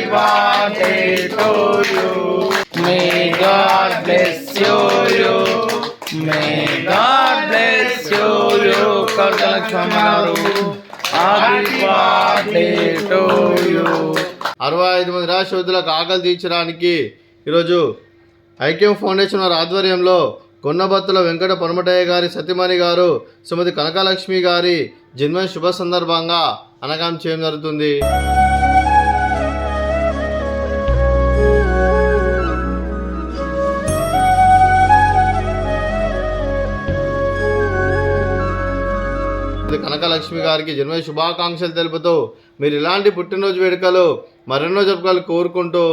birthday to you. May God bless you. May God bless you. కనకలక్ష్మమ్మ గారు happy birthday to you. 65 మంది నిరాశ్రయులకు ఆకలి తీర్చడానికి ఈరోజు ఐక్యం ఫౌండేషన్ వారి ఆధ్వర్యంలో కొన్నబత్తుల వెంకట పరమటయ్య గారి సతీమణి గారు శ్రీమతి కనకలక్ష్మి గారి జన్మ శుభ సందర్భంగా అన్నదానం చేయడం జరుగుతుంది. కనకలక్ష్మి గారికి జన్మ శుభాకాంక్షలు తెలుపుతూ మీరు ఇలాంటి పుట్టినరోజు వేడుకలు మరెన్నో జరుపుకోవాలి కోరుకుంటూ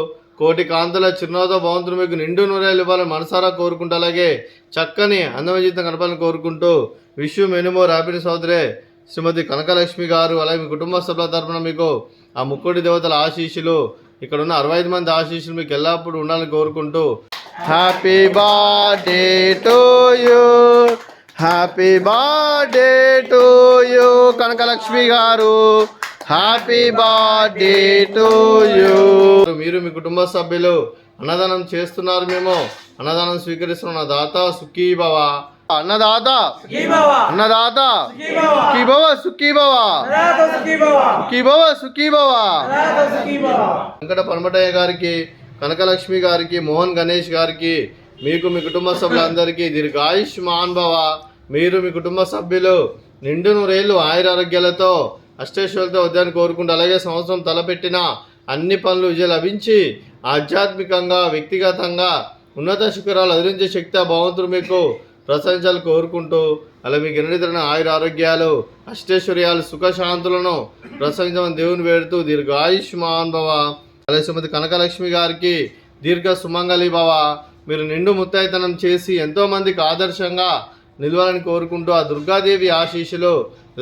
కోటి కాంతుల చిరునవ్వుతో భగవంతుడు మీకు నిండు నూరేళ్ళు ఇవ్వాలని మనసారా కోరుకుంటూ అలాగే చక్కని అందమైన జీవితం గడపాలని కోరుకుంటూ wish you many more happiness అవుతురే శ్రీమతి కనకలక్ష్మి గారు. అలాగే మీ కుటుంబ సభ్యుల తరపున మీకు ఆ ముక్కోటి దేవతల ఆశీస్సులు ఇక్కడ ఉన్న 65 మంది ఆశీస్సులు మీకు ఎల్లప్పుడూ ఉండాలని కోరుకుంటూ happy birthday to you. Happy birthday to you Kanakalakshmi garu. Happy birthday to you. మీరు మీ కుటుంబ సభ్యులు అన్నదానం చేస్తున్నారు, మేము అన్నదానం స్వీకరిస్తున్న దాత సుఖీ భవ. అన్నదాత అన్నదాత సుఖీ భవ సుఖీ భవ సుఖీ భవ సుఖీ భవ. వెంకట పరమటయ్య గారికి, కనకలక్ష్మి గారికి, మోహన్ గణేష్ గారికి, మీకు మీ కుటుంబ సభ్యులందరికీ దీర్ఘాయుష్మాన్ భవ. మీరు మీ కుటుంబ సభ్యులు నిండు నూరేళ్ళు ఆయురారోగ్యాలతో అష్టైశ్వర్యాలతో ఉదయాన్ని కోరుకుంటూ అలాగే సంవత్సరం తలపెట్టిన అన్ని పనులు విజయం లభించి ఆధ్యాత్మికంగా వ్యక్తిగతంగా ఉన్నత శిఖరాలు అదిరించే శక్తి ఆ భగవంతుడు మీకు ప్రశంసలు కోరుకుంటూ అలా మీకు ఎన్నడితరమైన ఆయురారోగ్యాలు అష్టైశ్వర్యాలు సుఖశాంతులను ప్రశంసమని దేవుని వేడుతూ దీర్ఘాయుష్మాన్ భవ. అలాగే శ్రీమతి కనకలక్ష్మి గారికి దీర్ఘ సుమంగళి భవ. మీరు నిండు ముత్తైతనం చేసి ఎంతోమందికి ఆదర్శంగా నిలవాలని కోరుకుంటూ ఆ దుర్గాదేవి ఆశీస్సులు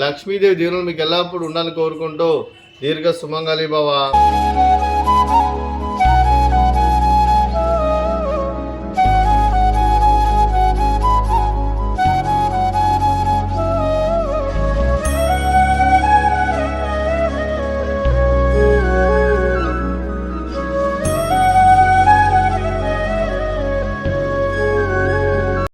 లక్ష్మీదేవి దీవులు మీకు ఎల్లప్పుడూ ఉండాలని కోరుకుంటూ దీర్ఘ సుమంగళి భవ.